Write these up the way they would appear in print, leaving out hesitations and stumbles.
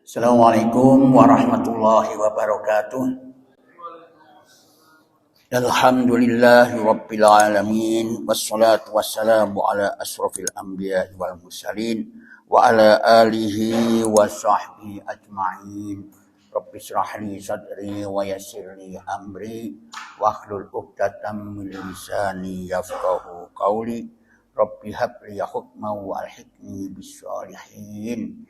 Assalamualaikum warahmatullahi wabarakatuh. Alhamdulillahi rabbil alamin, wassalatu wassalamu ala asrafil anbiya wal mursalin wa ala alihi wa sahbihi ajma'in. Rabbi shrah li sadri wa yassir li amri wahlul 'uqdatam min lisani yafqahu qawli. Rabbi habli hukman wa alhiqni bis shalihin.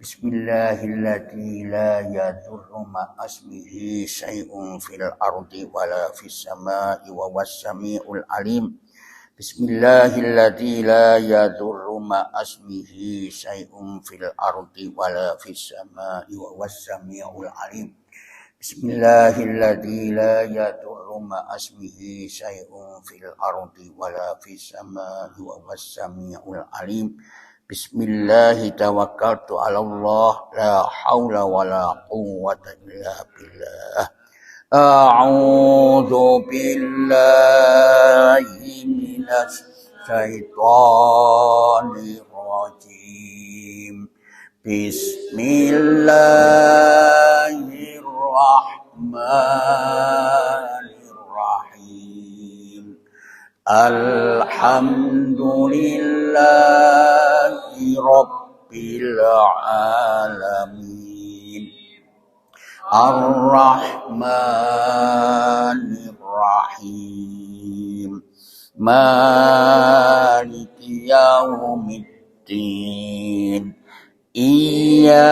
Bismillahirrahmanirrahim. La yadurru ma'asmihi syai'un fil ardi wala fis sama'i wa was-sami'ul alim. Bismillahirrahmanirrahim. La yadurru ma'asmihi syai'un fil ardi wala fis sama'i wa was-sami'ul alim. Bismillahirrahmanirrahim. La yadurru ma'asmihi syai'un fil ardi wala fis sama'i wa was-sami'ul alim. Bismillahi tawakkaltu ala Allah, la haula wa la quwwata illa billah. A'udzu billahi minas syaitonir rajim. Bismillahirrahmanirrahim. Alhamdulillahi rabbil alamin. Ar-Rahmanir Rahim. Maliki yaumiddin. Iyyaka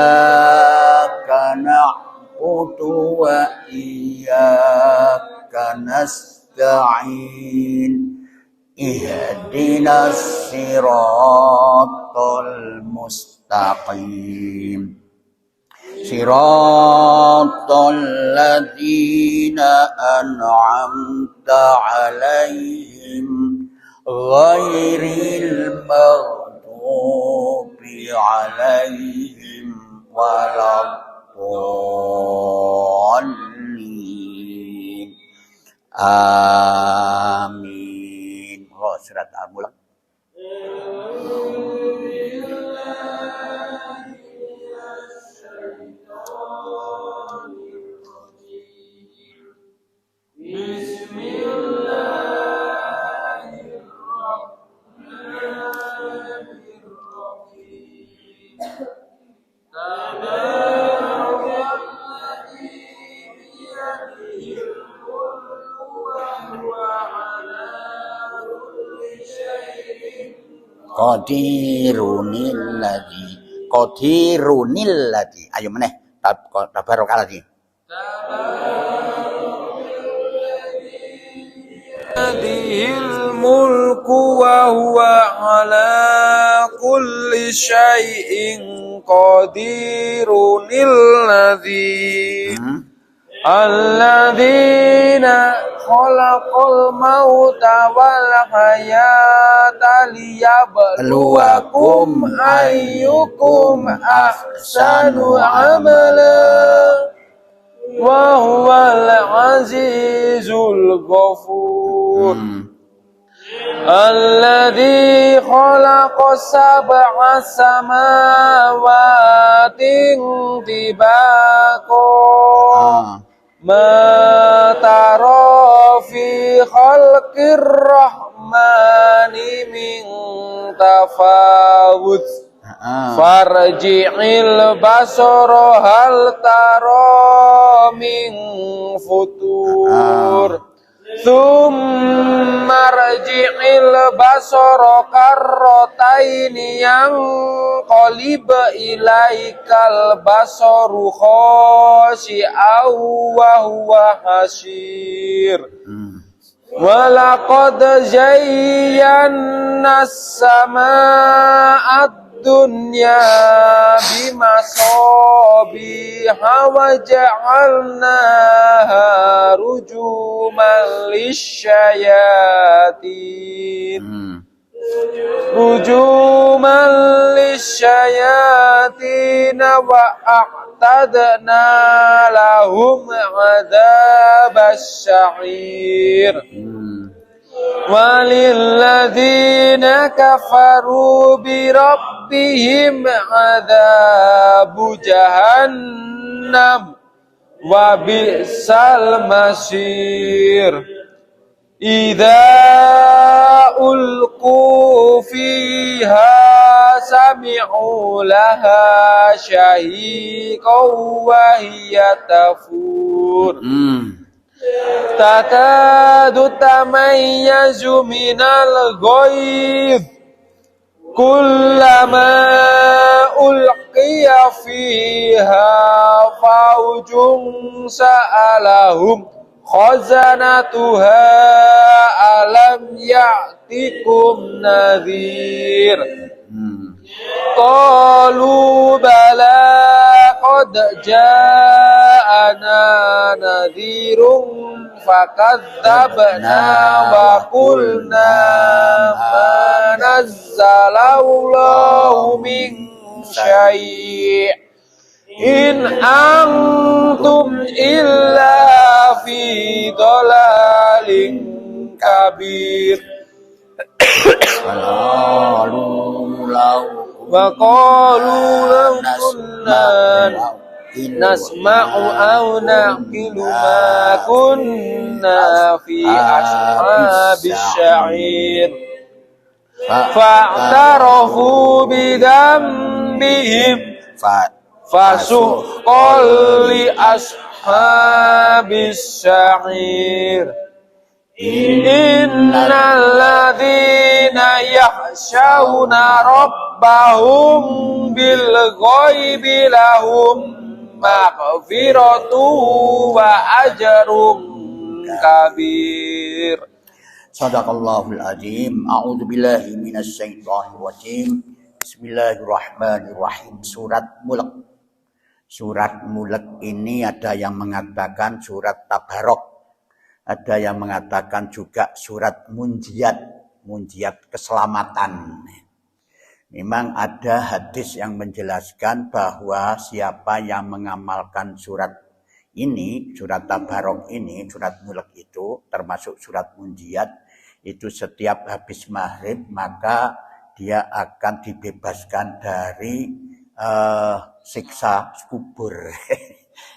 na'budu wa iyyaka nasta'in. Ihdinas siratal mustaqim. Siratal ladzina an'amta 'alaihim ghairil maghdubi 'alaihim waladdallin. Amin. Surat Al-Mulk. Qadirunil ladzi. Ayo meneh. Tabarokalladzi. Tabarakalladzil mulku wa huwa ala kulli syai'in qadirunil ladzi. Alladzina khalaqal mauta wal hayata liyabluwakum ayyukum ahsanu amala wa huwal azizul ghafur. Alladzi khalaqas sab'a samawati tibaqa ma tara fi khalqir rahmani min tafawut farji'il basara hal tara min futur thumma rji'il basara karrataini yang qalib ilaikal basaru khashi'aw wa huwa hasir. Walaqad zayyana as-samaa'a dunya bimasabiha wa ja'alnaha rujuman lisyayatin. Rujuman lisyayatin wa a'tadna lahum 'adzabas sa'ir. Walilladzina kafaru bi rabbihim adzabu jahannam wa bi'sal masir. Idza ulqu fiha sami'u laha syahiqan wa hiya tafur. Takadu tamayyazu minal ghaidh kullama ulqiya fiha faujun sa'alahum khazanatuha alam ya'tikum nadhir. Qalu bala qad ja'ana nadhirun fakadzabna wa qulna ma nazzalallahu min syai' in antum illa fi dhalalin kabir. Wa qalu law kunna nasma'u aw naqilu ma kunna fi ashabis sya'ir fa'tarafu bidambihim fasuqqan li ashabis sya'ir. Innal ladzina yakhshawna rabbahum bil ghaibi lahum maghfiratu wa ajrun kabir. Shadaqallahul azim. A'udzu billahi minasy syaithanir rajim. Bismillahirrahmanirrahim. Surat Mulk. Surat Mulk ini ada yang mengatakan surat Tabarok. Ada yang mengatakan juga surat Munjiat. Munjiat keselamatan. Memang ada hadis yang menjelaskan bahwa siapa yang mengamalkan surat ini, surat Tabarok ini, surat Mulk itu, termasuk surat Munjiat, itu setiap habis maghrib maka dia akan dibebaskan dari siksa kubur.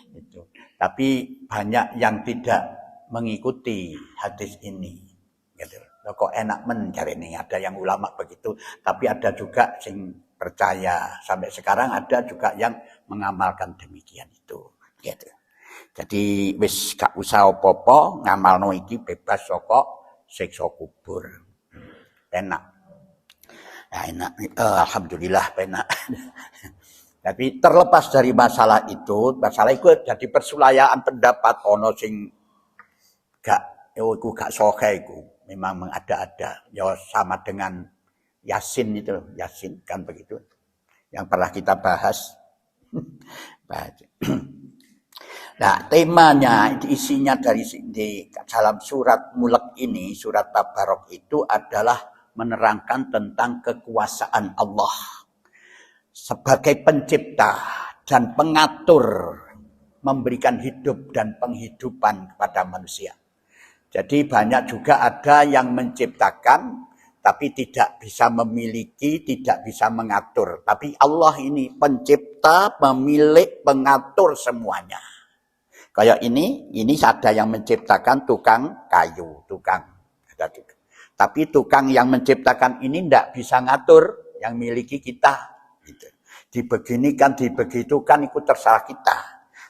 Itu. Tapi banyak yang tidak mengikuti hadis ini. Gitu. Kok enak mencari ini, ada yang ulama begitu, tapi ada juga yang percaya. Sampai sekarang ada juga yang mengamalkan demikian itu. Gitu. Jadi wis gak usah apa-apa ngamalno iki bebas saka siksa kubur. Enak. Ya enak. Alhamdulillah enak. Tapi terlepas dari masalah itu jadi persulayaan pendapat ono sing gak sahih iku. Memang mengada-ada. Ya sama dengan Yasin itu, Yasin kan begitu. Yang pernah kita bahas. Nah, temanya, isinya di dalam surat Mulk ini, surat Tabarok itu adalah menerangkan tentang kekuasaan Allah sebagai pencipta dan pengatur, memberikan hidup dan penghidupan kepada manusia. Jadi banyak juga ada yang menciptakan, tapi tidak bisa memiliki, tidak bisa mengatur. Tapi Allah ini pencipta, pemilik, pengatur semuanya. Kayak ini ada yang menciptakan tukang kayu, ada juga. Tapi tukang yang menciptakan ini tidak bisa ngatur, yang miliki kita. Gitu. Dibeginikan, dibegitukan, itu terserah kita.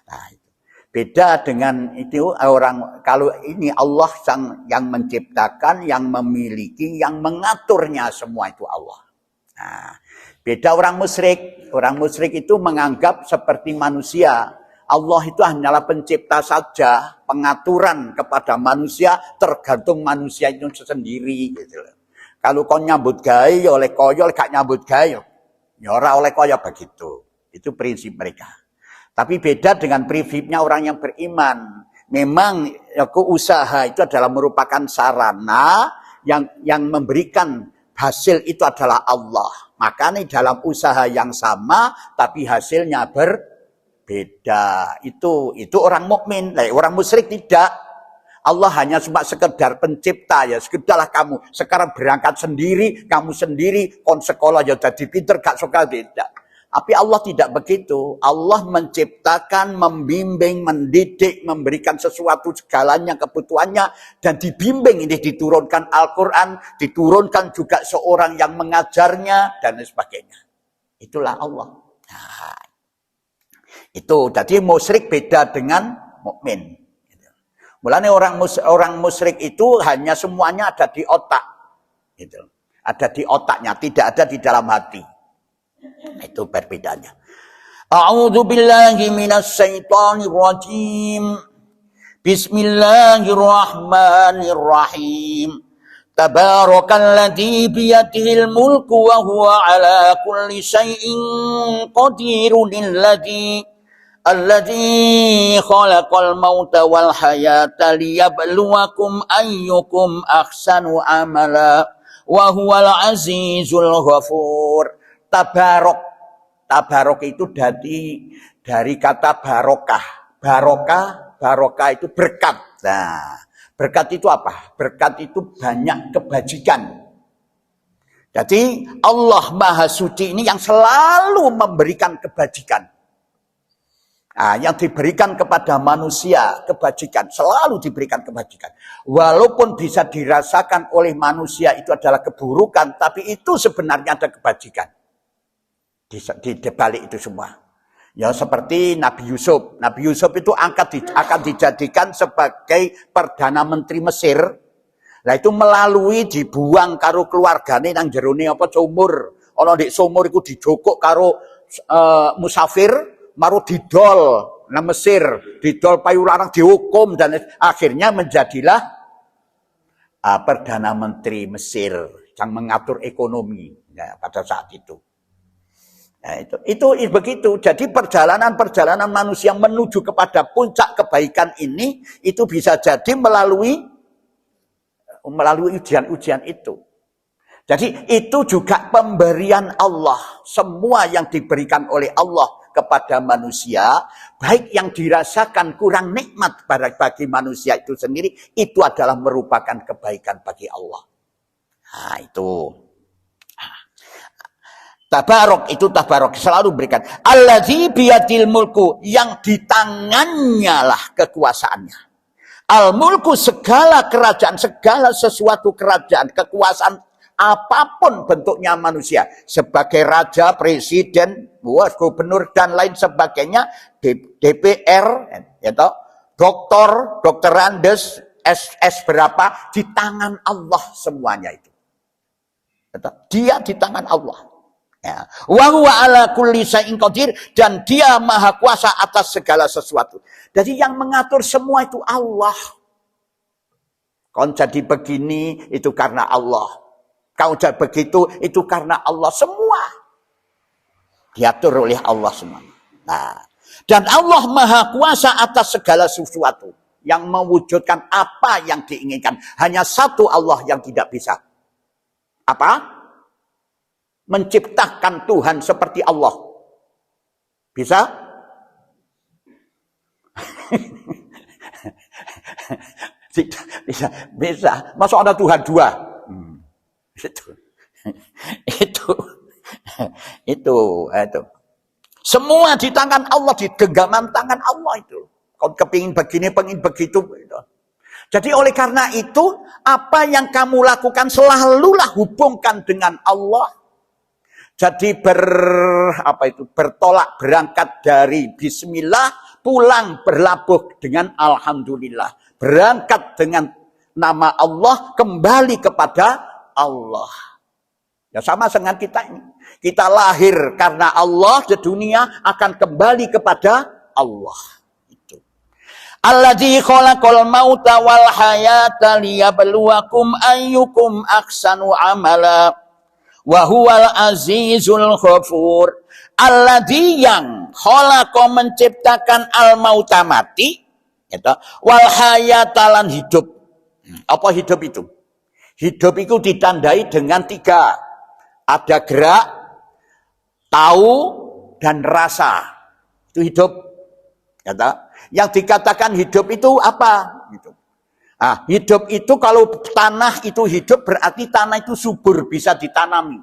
Nah, itu. Beda dengan itu orang, kalau ini Allah yang menciptakan, yang memiliki, yang mengaturnya semua itu Allah. Nah, beda orang musyrik. Orang musyrik itu menganggap seperti manusia. Allah itu hanyalah pencipta saja, pengaturan kepada manusia tergantung manusia itu sendiri. Gitu. Kalau kau nyambut gawe, oleh koyo, gak nyambut gawe, ya ora oleh koyo begitu. Itu prinsip mereka. Tapi beda dengan prinsipnya orang yang beriman. Memang usaha itu adalah merupakan sarana yang memberikan hasil itu adalah Allah. Makanya dalam usaha yang sama tapi hasilnya berbeda. Itu orang mukmin. Orang musyrik tidak. Allah hanya cuma sekedar pencipta ya, sekedarlah kamu sekarang berangkat sendiri, kamu sendiri kon sekolah ya jadi pinter gak sekolah tidak. Tapi Allah tidak begitu. Allah menciptakan, membimbing, mendidik, memberikan sesuatu segalanya kebutuhannya dan dibimbing. Ini diturunkan Al-Qur'an, diturunkan juga seorang yang mengajarnya dan sebagainya. Itulah Allah. Nah, itu jadi musyrik beda dengan mukmin. Mulanya orang musyrik itu hanya semuanya ada di otak. Gitu. Ada di otaknya, tidak ada di dalam hati. Itu perbedaannya. A'udzu billahi minasy syaithanir rajim. Bismillahirrahmanirrahim. Tabarakalladzi biyadihil mulku wa huwa ala kulli syai'in qadirun alladzi khalaqal mauta wal hayata liyabluwakum ayyukum ahsanu amala wa huwal azizul ghafur. Tabarok itu dari kata barokah. Barokah itu berkat. Nah, berkat itu apa? Berkat itu banyak kebajikan. Jadi Allah Maha Suci ini yang selalu memberikan kebajikan. Nah, yang diberikan kepada manusia kebajikan, selalu diberikan kebajikan. Walaupun bisa dirasakan oleh manusia itu adalah keburukan, tapi itu sebenarnya ada kebajikan. Di balik itu semua. Ya seperti Nabi Yusuf. Nabi Yusuf itu akan dijadikan sebagai Perdana Menteri Mesir. Nah itu melalui dibuang karo keluargane nang jerone apa sumur. Ana ndek sumur iku dijokok karo musafir, maru didol nang Mesir, didol payu larang dihukum dan akhirnya menjadilah Perdana Menteri Mesir yang mengatur ekonomi ya, pada saat itu. Nah, itu begitu. Jadi perjalanan manusia menuju kepada puncak kebaikan ini itu bisa jadi melalui ujian-ujian itu. Jadi itu juga pemberian Allah. Semua yang diberikan oleh Allah kepada manusia, baik yang dirasakan kurang nikmat bagi manusia itu sendiri, itu adalah merupakan kebaikan bagi Allah. Nah, itu. Tabarok itu tabarok selalu berikan. Allazi biyadil mulku, yang di tangannya lah kekuasaannya. Al mulku segala kerajaan, segala sesuatu kerajaan, kekuasaan apapun bentuknya manusia, sebagai raja, presiden, gubernur dan lain sebagainya, DPR, ya toh, dokter Andes, SS berapa, di tangan Allah semuanya itu. Dia di tangan Allah. Ya. Wa huwa ala kulli syai'in qadir, dan dia maha kuasa atas segala sesuatu. Jadi yang mengatur semua itu Allah. Kau jadi begini itu karena Allah. Kau jadi begitu itu karena Allah, semua diatur oleh Allah semua. Nah, dan Allah maha kuasa atas segala sesuatu, yang mewujudkan apa yang diinginkan. Hanya satu Allah yang tidak bisa. Apa? Menciptakan Tuhan seperti Allah. Bisa? Bisa. Masa ada Tuhan dua? Itu. Semua di tangan Allah, di genggaman tangan Allah itu. Kau kepingin begini, pengen begitu. Jadi oleh karena itu, apa yang kamu lakukan selalulah hubungkan dengan Allah. Jadi bertolak berangkat dari bismillah, pulang berlabuh dengan alhamdulillah. Berangkat dengan nama Allah, kembali kepada Allah. Ya sama dengan kita ini. Kita lahir karena Allah, di dunia akan kembali kepada Allah. Itu. Alladzi khalaqal mauta wal hayata liyabluwakum ayyukum ahsanu amala. Wa huwal azizul ghafur. Alladzi yang khalaqa menciptakan al mauta mati, gitu, wal hayata lan hidup. Apa hidup itu? Hidup itu ditandai dengan 3. Ada gerak, tahu, dan rasa. Itu hidup. Gitu. Yang dikatakan hidup itu apa? Gitu. Hidup itu kalau tanah itu hidup berarti tanah itu subur, bisa ditanami.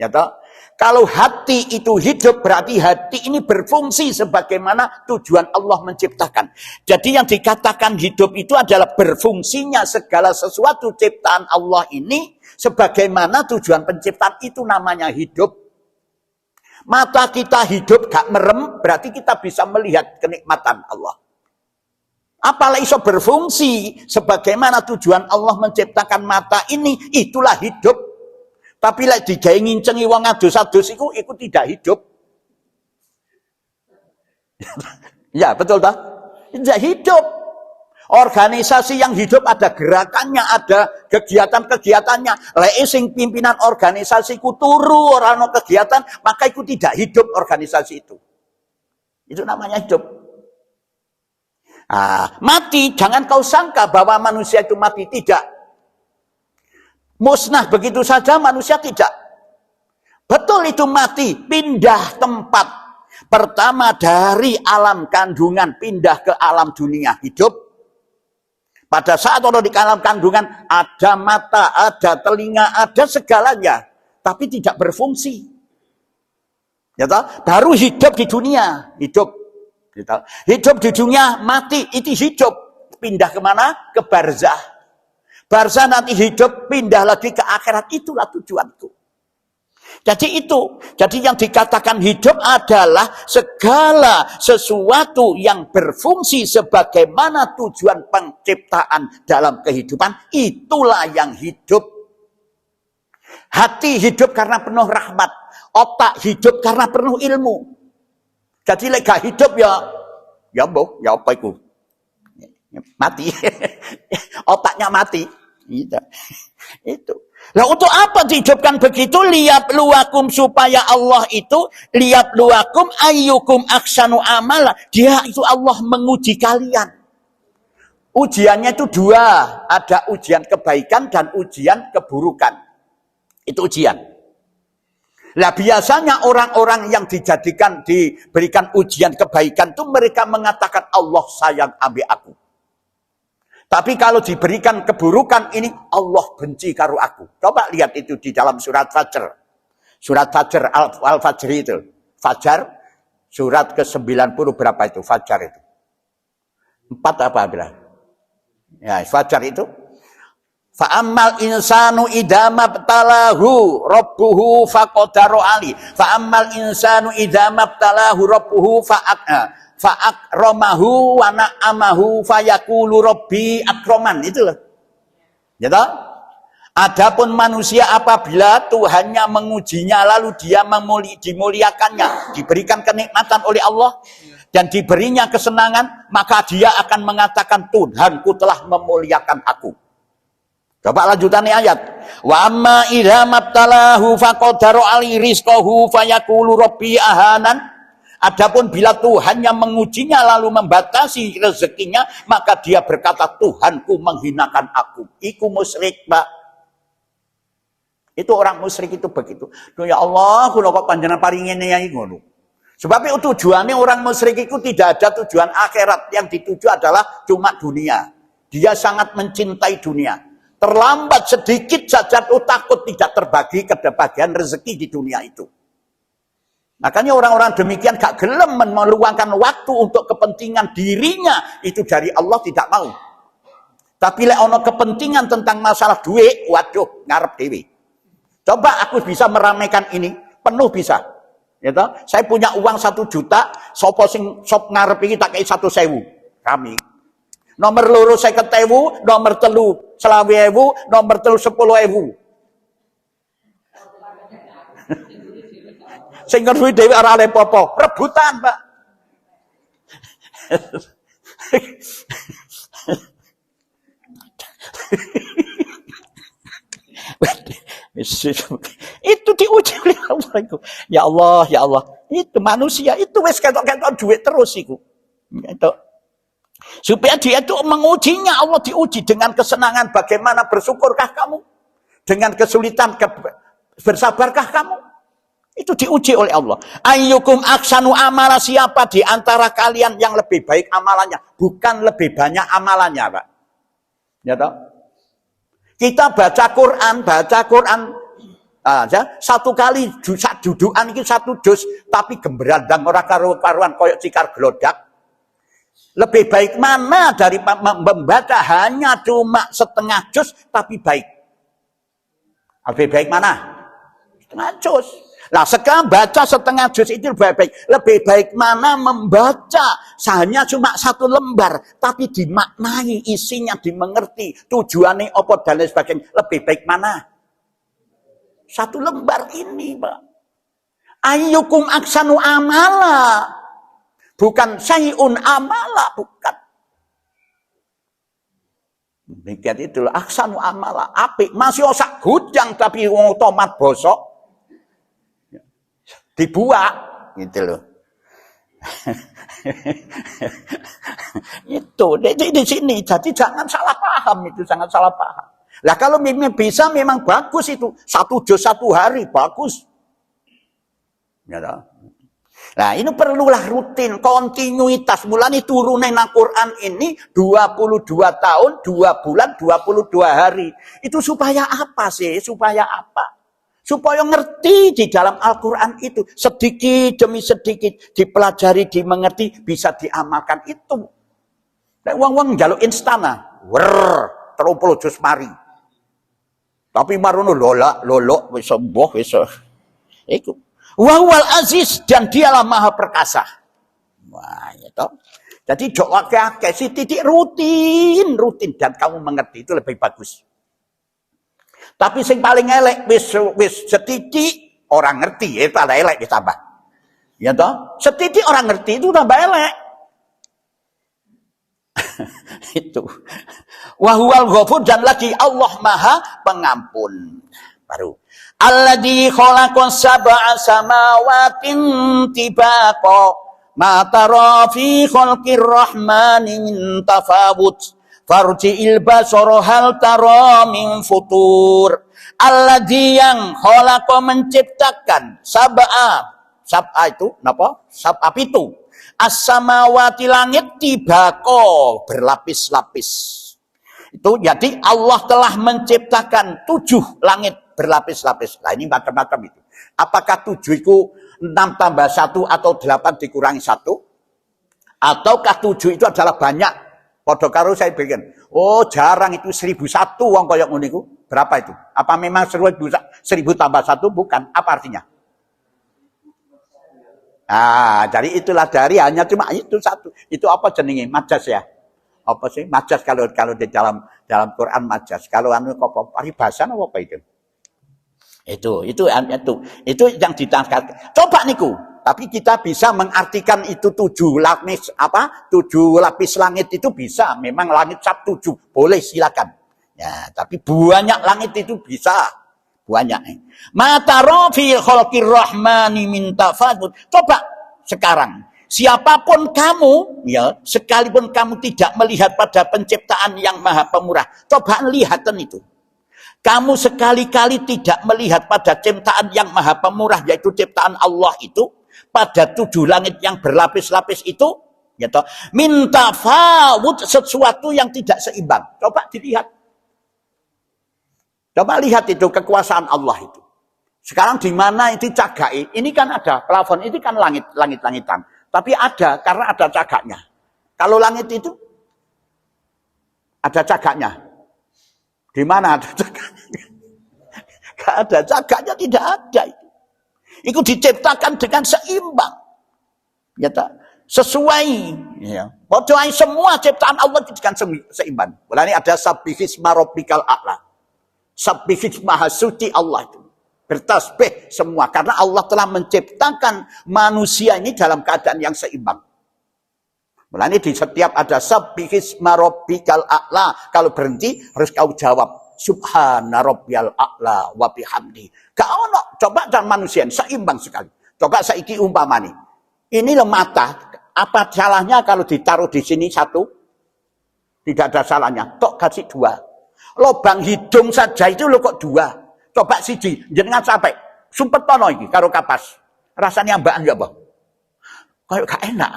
Ya toh? Kalau hati itu hidup berarti hati ini berfungsi sebagaimana tujuan Allah menciptakan. Jadi yang dikatakan hidup itu adalah berfungsinya segala sesuatu ciptaan Allah ini sebagaimana tujuan penciptaan, itu namanya hidup. Mata kita hidup gak merem berarti kita bisa melihat kenikmatan Allah. Apalah iso berfungsi sebagaimana tujuan Allah menciptakan mata ini, itulah hidup. Tapi lek digawe ngincengi wong adus-adus iku tidak hidup. Ya, betul tak? Tidak hidup. Organisasi yang hidup ada gerakannya, ada kegiatan-kegiatannya. Lek sing pimpinan organisasi ku turu ora ono kegiatan, maka iku tidak hidup organisasi itu. Itu namanya hidup. Mati, jangan kau sangka bahwa manusia itu mati, tidak. Musnah begitu saja manusia tidak. Betul itu mati, pindah tempat. Pertama dari alam kandungan pindah ke alam dunia hidup. Pada saat orang di alam kandungan ada mata, ada telinga, ada segalanya, tapi tidak berfungsi. Ya toh? Baru hidup di dunia, hidup. Hidup di dunia, mati, itu hidup. Pindah kemana? Ke barzah. Barzah nanti hidup, pindah lagi ke akhirat. Itulah tujuanku. Jadi itu. Jadi yang dikatakan hidup adalah segala sesuatu yang berfungsi sebagaimana tujuan penciptaan dalam kehidupan. Itulah yang hidup. Hati hidup karena penuh rahmat. Otak hidup karena penuh ilmu. Jadi lek gak hidup ya apa itu? Mati. Otaknya mati. Itu. Nah, untuk apa dihidupkan begitu? Liyabluwakum, supaya Allah itu liyabluwakum ayyukum ahsanu amala. Dia itu Allah menguji kalian. Ujiannya itu dua, ada ujian kebaikan dan ujian keburukan. Itu ujian. Nah, biasanya orang-orang yang diberikan ujian kebaikan itu mereka mengatakan Allah sayang ambil aku. Tapi kalau diberikan keburukan ini Allah benci karo aku. Coba lihat itu di dalam surat Fajr. Surat Fajr Al-Fajr itu. Fajar surat ke-90 berapa itu Fajar itu? 4 apa bilang? Ya, Fajar itu. Fa'ammal insanu idama btalahu rabbuhu faqadara ali. Fa'ammal insanu idama btalahu rabbuhu fa'akramahu wa na'amahu fayaqulu rabbi akraman. Itu loh. Ya toh? Adapun manusia apabila Tuhannya mengujinya lalu dia dimuliakannya, diberikan kenikmatan oleh Allah dan diberinya kesenangan, maka dia akan mengatakan Tuhanku telah memuliakan aku. Coba lanjutannya ayat. Wa amma idza mabtalahu faqadara ali rizqahu fayaqulu rabbi ahanan. Adapun bila Tuhan yang mengujinya lalu membatasi rezekinya, maka dia berkata Tuhanku menghinakan aku. Iku musyrik, Pak. Itu orang musyrik itu begitu. Ya Allah, kula kok panjenengan paring ngene ya ngono. Sebab itu tujuannya orang musyrik itu tidak ada tujuan akhirat, yang dituju adalah cuma dunia. Dia sangat mencintai dunia. Terlambat sedikit saja tuh takut tidak terbagi kebagian rezeki di dunia itu. Makanya orang-orang demikian gak gelem meluangkan waktu untuk kepentingan dirinya itu dari Allah, tidak mau. Tapi lek ono kepentingan tentang masalah duit, waduh ngarep dewi. Coba aku bisa meramaikan ini, penuh bisa. Ya toh? Saya punya uang 1 juta, sopo sing sop ngarep iki tak kei 1.000. Kami. Nomor loro 50.000, nomor telu 20.000, nomor telu 10.000. Sing ngerti dhewe ora oleh apa-apa, rebutan, Pak. Itu diuji oleh Allah itu. Ya Allah, ya Allah. Itu manusia itu wis ketok-ketok duit terus iku. Itu. Supaya dia itu mengujinya, Allah diuji dengan kesenangan. Bagaimana bersyukurkah kamu? Dengan kesulitan bersabarkah kamu? Itu diuji oleh Allah. Ayyukum aksanu amala, siapa di antara kalian yang lebih baik amalannya? Bukan lebih banyak amalannya, Pak. Ya toh? Kita baca Quran satu kali dudukan iki satu juz tapi gembrandang ora karu-karuan koyok cikar gelodak. Lebih baik mana dari membaca hanya cuma setengah juz tapi baik? Lebih baik mana? Setengah juz. Nah sekarang baca setengah juz itu lebih baik. Lebih baik mana membaca hanya cuma satu lembar tapi dimaknai, isinya dimengerti, tujuannya apa dan lain sebagainya. Lebih baik mana? Satu lembar ini, Pak. Ayyukum aksanu amala. Bukan syai'un amala, bukan. Demikian itu aksanu amala, apik masih osak gudang tapi tomat bosok dibuat gitu loh. Itu di sini, jadi jangan salah paham, itu sangat salah paham. Lah kalau memang bisa memang bagus itu satu juz satu hari bagus. Ya toh? Nah ini perlulah rutin, kontinuitas. Mulanya turunin Al-Quran ini 22 tahun, 2 bulan, 22 hari. Itu supaya apa sih? Supaya apa? Supaya ngerti di dalam Al-Quran itu. Sedikit demi sedikit dipelajari, dimengerti, bisa diamalkan itu. Nah, uang-uang jaluk instana. Wer, 30 juz mari. Tapi marono lolok, wis sembuh, wis. Iku. Wahwal aziz, dan dialah maha perkasa. Wah, itu. Jadi doa ke si titik rutin dan kamu mengerti itu lebih bagus. Tapi sing paling elek wis setitik orang ngerti, itu ada elek ditambah. Ya toh? Setitik orang ngerti itu tambah elek. Itu. Wahwal ghafur, dan lagi Allah maha pengampun. Baru alladzi khalaqas sab'a samawatin tibaqa ma tara fi khalqir rahmani min tafawut farji'il basara hal tara min futur. Alladzi yang khalaqa menciptakan sab'a itu napa? Sab'a pitu as-samawati langit tibaqa berlapis-lapis. Itu jadi Allah telah menciptakan 7 langit berlapis-lapis. Nah ini macam-macam itu. Apakah 7 itu 6 tambah 1 atau 8 dikurangi 1? Ataukah 7 itu adalah banyak? Podo karo saya bikin. Oh jarang itu 1001 wong koyok ngono iku. Berapa itu? Apa memang 1000 tambah 1? Bukan. Apa artinya? Ah, jadi itulah dari hanya cuma itu satu. Itu apa jenenge? Majas ya. Apa sih? Majas kalau di dalam Quran majas. Kalau anu kok paribasan apa itu? Itu yang ditangkap. Coba niku, tapi kita bisa mengartikan itu 7 lapis 7 lapis langit itu bisa. Memang langit 7 boleh silakan. Ya, tapi banyak langit itu bisa. Banyak. Mataro fi khalqir rahmani min tafadud. Coba sekarang, siapapun kamu, ya, sekalipun kamu tidak melihat pada penciptaan yang Maha Pemurah, coba lihatan itu. Kamu sekali-kali tidak melihat pada ciptaan yang Maha Pemurah, yaitu ciptaan Allah itu, pada 7 langit yang berlapis-lapis itu, ya toh, minta fawud, sesuatu yang tidak seimbang. Coba dilihat. Coba lihat itu kekuasaan Allah itu. Sekarang di mana itu cagai? Ini kan ada plafon, ini kan langit-langitan. Tapi ada karena ada cagaknya. Kalau langit itu ada cagaknya. Di mana ada cagaknya? Gak ada cagaknya, tidak ada itu. Itu diciptakan dengan seimbang. Ya tak? Sesuai. Ya. Padahal semua ciptaan Allah dengan seimbang. Mulanya ada sabbihisma rabbikal a'la. Sabbihis maha suci Allah itu. Bertasbih semua. Karena Allah telah menciptakan manusia ini dalam keadaan yang seimbang. Mulanya di setiap ada sabbihisma rabbikal a'la. Kalau berhenti harus kau jawab. Subhana rabbiyal a'la wa bihamdi. Kau no, coba dan manusia seimbang sekali. Coba saiki umpamani. Ini mata. Apa salahnya kalau ditaruh di sini 1? Tidak ada salahnya. Tok kasih 2. Lobang hidung saja itu lo kok 2. Coba siji, jenengan sampai sumpet tono iki karo kapas. Rasanya mbaan ya, Bang? Kayak gak enak.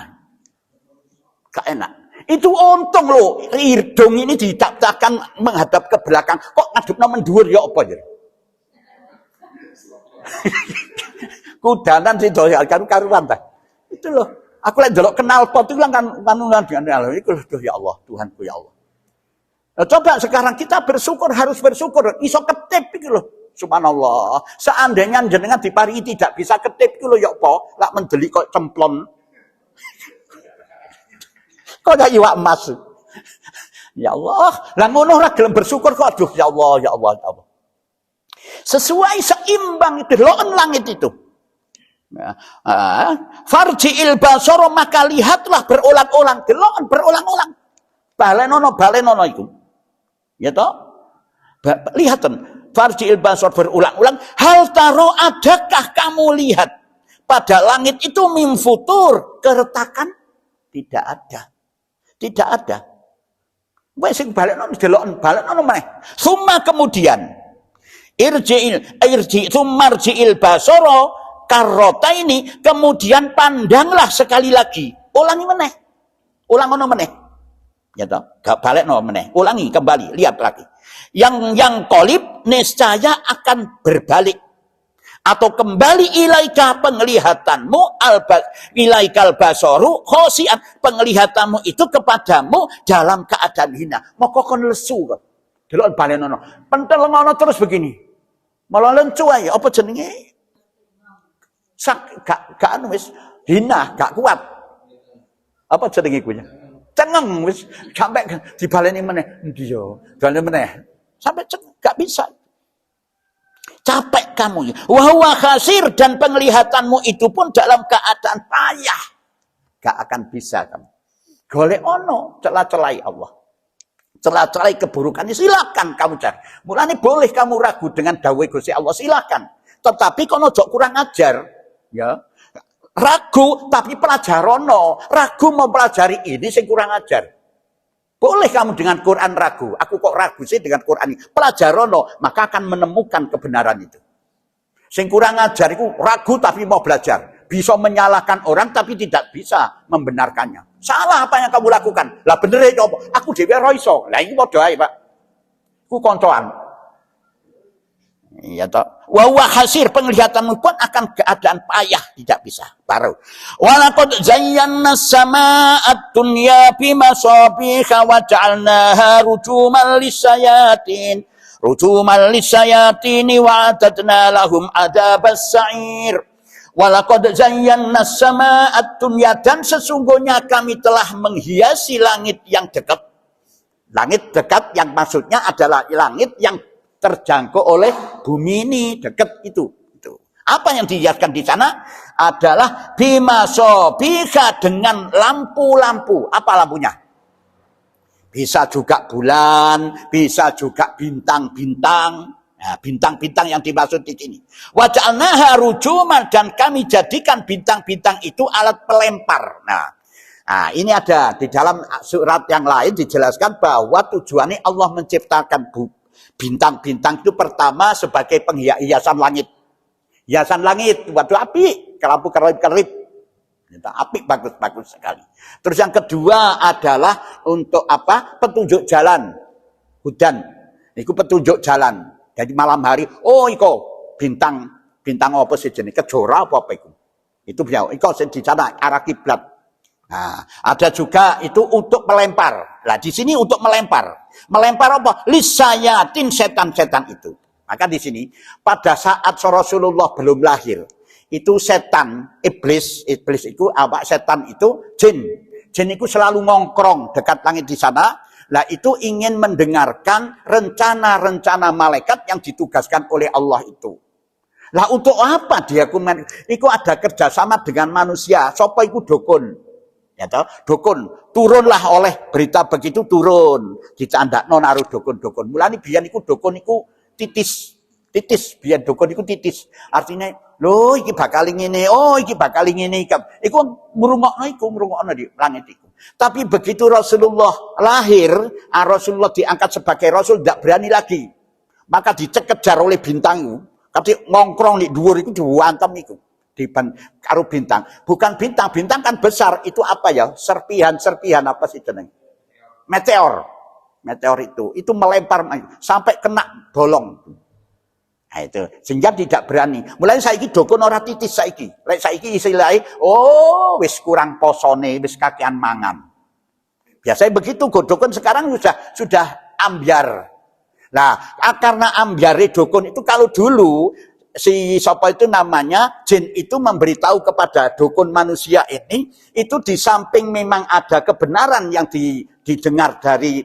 Gak enak. Itu untung loh, hidung ini diciptakan menghadap ke belakang. Kok ngadepna mendhuwur ya apa ya? Kudanan sih doyan karuan ta. Itu loh. Aku lek ndelok knalpot itu kan iku ya Allah, Tuhanku ya Allah. Nah, coba sekarang kita bersyukur, harus bersyukur. Iso ketip iki lho. Subhanallah. Seandainya jenengan diparingi tidak bisa ketip iki lho ya apa? Lak mendelik kok cemplon. Kok gak iwak emas. Ya Allah, lah ngono ora gelem bersyukur kok aduh ya Allah, ya Allah, ya Allah. Sesuai seimbang itu loan langit itu. Farji'il basara, maka lihatlah berulang-ulang, delok berulang-ulang. Balenono itu. Ya toh? Lihatan. Farji'il basara berulang-ulang, hal taro adakah kamu lihat pada langit itu min futur, keretakan? Tidak ada. Tidak ada. Wes sing balekno delok balekno meneh. Summa kemudian irji'il basara karota ini, kemudian pandanglah sekali lagi. Ulangi meneh. Ulang ngono meneh. Ya toh, gak balekno meneh. Ulangi kembali, lihat lagi. Yang qalib niscaya akan berbalik atau kembali ilaika penglihatanmu ilaikal basaru khosian, penglihatanmu itu kepadamu dalam keadaan hina. Moko kon lesu kok. Delok balenono. Pentelengono terus begini. Malah lencu ae apa jenenge? Gak anu wis hina, gak kuat. Apa jenenge kuwi? Cengeng wis sampai dibaleni meneh. Endi yo? Baleni meneh. Sampai gak bisa. Capek kamu. Wa khasir, dan penglihatanmu itu pun dalam keadaan payah. Gak akan bisa kamu. Golek ono celah-celai Allah. Celah-celai keburukannya silakan kamu cari. Mulane boleh kamu ragu dengan dawuh Gusti Allah, silakan. Tetapi kono ojo kurang ajar, ya. Ragu tapi pelajarono, ragu mempelajari ini sing kurang ajar. Boleh kamu dengan Quran ragu. Aku kok ragu sih dengan Quran ini. Pelajarono, maka akan menemukan kebenaran itu. Sing kurang ajar itu ragu tapi mau belajar. Bisa menyalahkan orang tapi tidak bisa membenarkannya. Salah apa yang kamu lakukan? Lah bener itu apa? Aku dhewe ora iso. Lah iki padha ae, Pak. Ku koncoan. Ya toh. Wa huwa hasir, penglihatanmu pun akan keadaan payah, tidak bisa. Baru. Walaqad zayyana as-samaa'a dunya bimasabiha wa ja'alnaha rujuman lis-sayatin. Rujuman lis-sayatin wa atadna lahum adzabas sa'ir. Walaqad zayyana as-samaa'a dunya, dan sesungguhnya kami telah menghiasi langit yang dekat. Langit dekat yang maksudnya adalah langit yang terjangkau oleh bumi ini, dekat itu. Apa yang dihiaskan di sana adalah bimasabiha, dengan lampu-lampu. Apa lampunya? Bisa juga bulan, bisa juga bintang-bintang. Nah, bintang-bintang yang dimaksud di sini. Wa ja'alnaha rujuman, dan kami jadikan bintang-bintang itu alat pelempar. Nah, ini ada di dalam surat yang lain dijelaskan bahwa tujuannya Allah menciptakan bintang-bintang itu pertama sebagai penghiasan langit. Hiasan langit, waduh api, lampu kerlip-kerlip. Api bagus-bagus sekali. Terus yang kedua adalah untuk apa? Petunjuk jalan. Hudan. Itu petunjuk jalan. Jadi malam hari, oh iko bintang apa sih jenis? Kejora apa itu? Itu beliau. Iko di sana arah kiblat. Nah, ada juga itu untuk melempar. Nah, di sini untuk melempar. Melempar apa? Lisayatin, setan-setan itu. Maka di sini pada saat Rasulullah belum lahir, itu setan, iblis itu apa? Setan itu jin. Jin itu selalu ngongkrong dekat langit di sana. Lah itu ingin mendengarkan rencana-rencana malaikat yang ditugaskan oleh Allah itu. Lah untuk apa dia kumen? Iku ada kerjasama dengan manusia. Sopo iku dukun. Ya toh, dukun turunlah oleh berita begitu, turun dicandakno naruh dukun-dukun. Mulane biyen iku dukun iku titis biyen dukun iku titis. Artinya, lho iki bakal ngene, oh iki bakal ngene iki. Iku ngrungokno di langit iku. Tapi begitu Rasulullah lahir, Rasulullah diangkat sebagai rasul, tidak berani lagi. Maka dikejar oleh bintang itu. Tapi ngongkrong di dhuwur iku diwantem iku. karo bintang. Bukan bintang, bintang kan besar. Itu apa ya? Serpihan apa sih jeneng? Meteor. Meteor itu melempar sampai kena bolong. Nah itu, sehingga tidak berani. Mulai saiki dukun ora titis saiki. Lek saiki istilahnya, wis kurang posone, wis kakean mangan. Biasanya begitu, dukun sekarang sudah ambyar. Nah, karena ambyare dukun itu kalau dulu si sapa itu namanya jin itu memberitahu kepada dukun manusia ini, itu di samping memang ada kebenaran yang didengar dari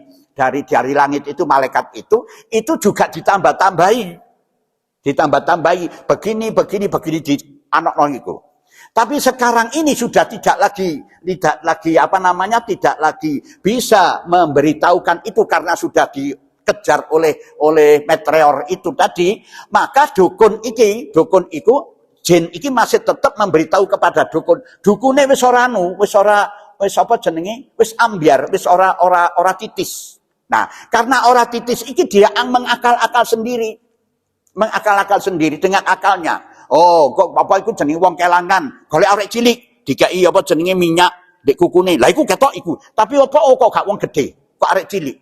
langit itu, malaikat itu juga ditambah-tambahi begini di anak orang itu. Tapi sekarang ini sudah tidak lagi bisa memberitahukan itu karena sudah dikejar oleh meteor itu tadi. Maka dukun iku jin iki masih tetap memberitahu kepada dukune wis ora wis ambyar, wis ora titis. Nah, karena ora titis iki dia mengakal-akal sendiri dengan akalnya. Oh, kok apa iku jenenge wong kelangan, golek arek cilik, dikai apa jenenge minyak ndek kukune. Lah iku ketok iku. Tapi apa kok gak wong gede, kok arek cilik.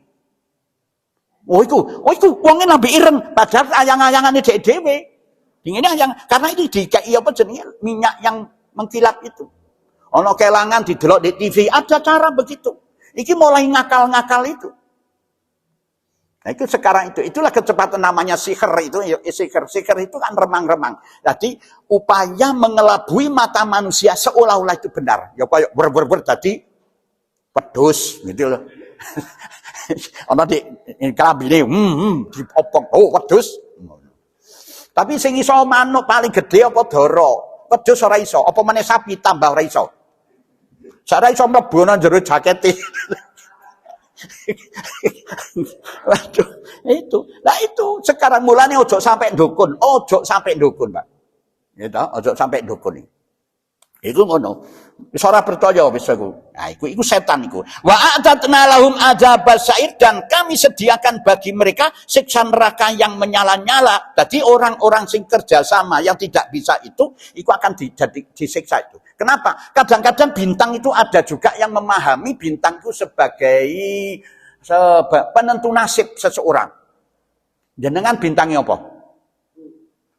Oh iku wonge lambe ireng, padahal ayang-ayangane dhek dhewe. Dingene ayang karena itu dikai apa jenenge minyak yang mengkilap itu. Ana kelangan didelok di TV, ada cara begitu. Iki mulai ngakal-ngakal itu. Nah itu sekarang itulah kecepatan namanya sihir itu. Sihir itu kan remang-remang. Jadi upaya mengelabui mata manusia seolah-olah itu benar. Ya kayak ber tadi pedus gitu loh. Ana di kelambine diopong pedus. Tapi sing iso manuk paling gede apa dara? Pedus ora iso, apa meneh sapi tambah ora iso. Ora iso mlebu nang jero jakete. Waduh, itu sekarang mulane ojo sampai dukun, Pak. Gitu, ojo sampai dukun. Iku ngono. Wis ora percaya wis aku. Nah, iku setan iku. Wa a'tatna lahum adzabas sa'ir, dan kami sediakan bagi mereka siksa neraka yang menyala-nyala. Jadi orang-orang sing kerjasama yang tidak bisa itu akan disiksa itu. Kenapa? Kadang-kadang bintang itu ada juga yang memahami bintang itu sebagai penentu nasib seseorang. Jenengan bintangnya apa?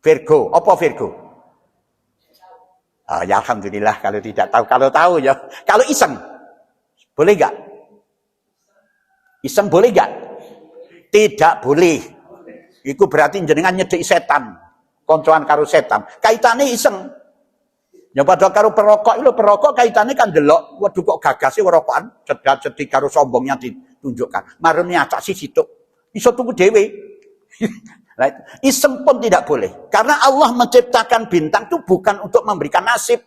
Virgo. Apa Virgo? Oh, ya alhamdulillah kalau tidak tahu. Kalau tahu ya. Kalau iseng, boleh gak? Iseng boleh gak? Tidak boleh. Itu berarti jenengan nyedeki setan. Koncoan karo setan. Kaitannya iseng. Ya padha karo perokok kaitannya kan delok, waduh kok gagas sih rokokan, cedak-cedik karo sombongnya ditunjukkan. Marune acak sitok. Iso tuku dhewe. Iseng pun tidak boleh. Karena Allah menciptakan bintang itu bukan untuk memberikan nasib.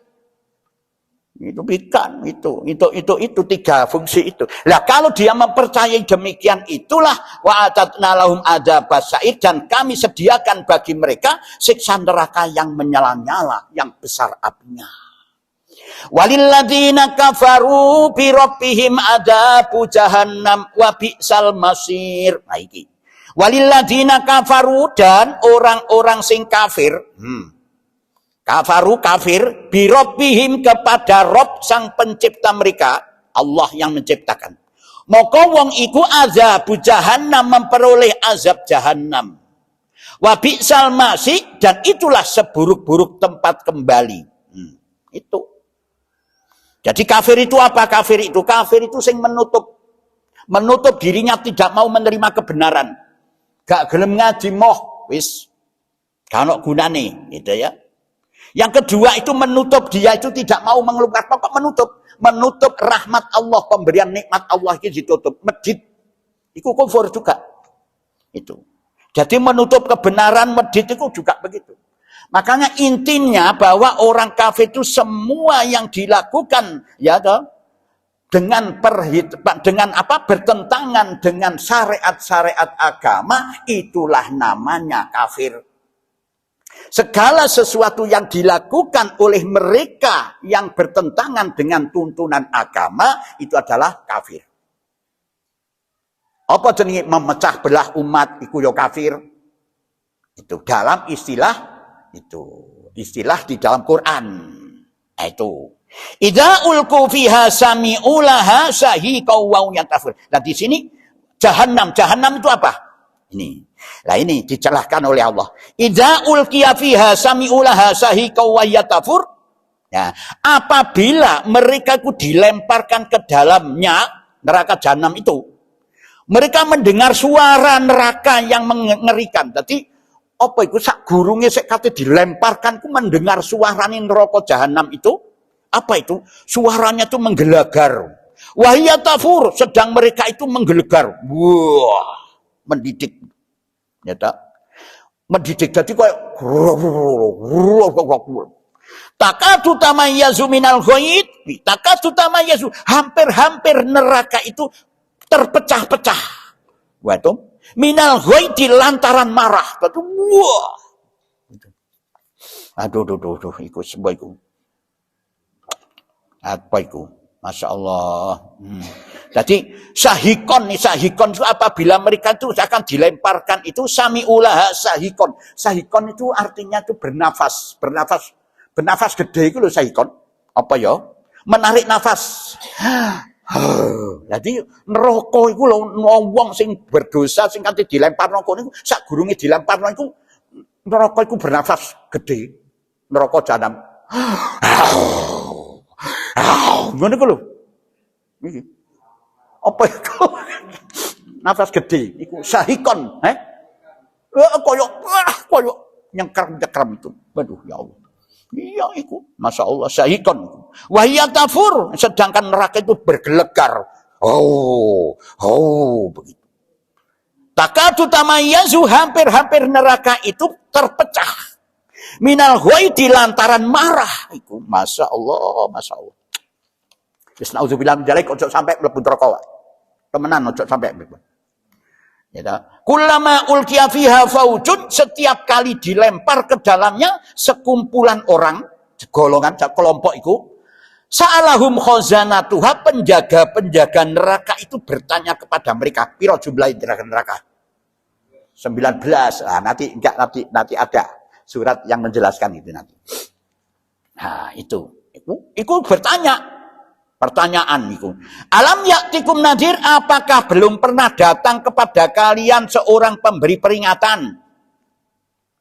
Itu bukan, itu tiga fungsi itu. Lah kalau dia mempercayai demikian, itulah wa atatna lahum adzabas sa'ir, dan kami sediakan bagi mereka siksa neraka yang menyala-nyala, yang besar apinya. Walilladzina kafaru bi rabbihim adzabu jahannam wa bi'sal masir. Nah iki. Walilladzina kafaru, dan orang-orang sing kafir. Kafaru kafir bi rabbihim, kepada Rob sang pencipta mereka, Allah yang menciptakan. Maka wong iku azab jahannam, memperoleh azab jahannam. Wa bi'sal masih, dan itulah seburuk-buruk tempat kembali. Itu. Jadi kafir itu apa? Kafir itu sing menutup dirinya, tidak mau menerima kebenaran. Gak gelem ngaji moh, wis gak ono gunane, gitu ya. Yang kedua itu menutup, dia itu tidak mau mengeluarkan pokok, menutup rahmat Allah, pemberian nikmat Allah itu ditutup. Masjid itu kufur juga. Itu. Jadi menutup kebenaran, masjid itu juga begitu. Makanya intinya bahwa orang kafir itu semua yang dilakukan ya toh, dengan bertentangan dengan syariat-syariat agama, itulah namanya kafir. Segala sesuatu yang dilakukan oleh mereka yang bertentangan dengan tuntunan agama, itu adalah kafir. Apa jenenge memecah belah umat, iku yo kafir. Itu dalam istilah itu. istilah di dalam Quran. Itu. Idza ulqu fiha sami'u laha shahiqa wa yatafur. Nah di sini jahanam itu apa? Ini. Nah ini dicelahkan oleh Allah. Idza ulqiya fiha sami'u laha shahiqa wa yatafur. Ya, apabila mereka itu dilemparkan ke dalamnya neraka jahanam itu, mereka mendengar suara neraka yang mengerikan. Jadi apa itu sak gurunge sik kate dilemparkan ku mendengar suarane neraka jahanam itu. Apa itu? Suaranya itu menggelegar. Wahia tafur, sedang mereka itu menggelegar. Wah, mendidik. Ya tak? Mendidik jadi kayak takatu tamayyazu minal ghaid, takatu tamayyazu, hampir-hampir neraka itu terpecah-pecah. Waduh, minal ghaid lantaran marah. Wah. Aduh, iku semua iku. Apa iku? Masya Allah. Jadi sahikon itu apabila mereka itu akan dilemparkan itu sami'ulaha sahikon. Sahikon itu artinya itu bernafas gede itu loh sahikon. Apa ya? Menarik nafas. Jadi neraka iku lho wong sing berdosa sing kanthi dilempar neraka niku sak gurunge dilempar niku neraka iku bernafas gede. Neraka jahanam. Ngono iku lho. Iki. Apa itu? Nafas gede iku sahikon, koyo nyengkram itu. Waduh ya Allah. Iya iku, Masya Allah sahikon. Wahia tafur, sedangkan neraka itu bergelegar. Begitu. Takatu tamayyazu, hampir-hampir neraka itu terpecah. Minal ghaidi lantaran marah iku. Masya Allah. Bismillahirrahmanirrahim. Jalek ojo sampai mlebu neraka. Temenan ojo sampai mlebu. Ya, kullama ulqiya fiha faujun, setiap kali dilempar ke dalamnya sekumpulan orang, golongan kelompok itu, sa'alahum khazanatuha, penjaga-penjaga neraka itu bertanya kepada mereka, piro jumlah neraka? 19. Nanti ada surat yang menjelaskan itu nanti. Nah, itu bertanya. Pertanyaan itu. Alam yaktikum nadir, apakah belum pernah datang kepada kalian seorang pemberi peringatan?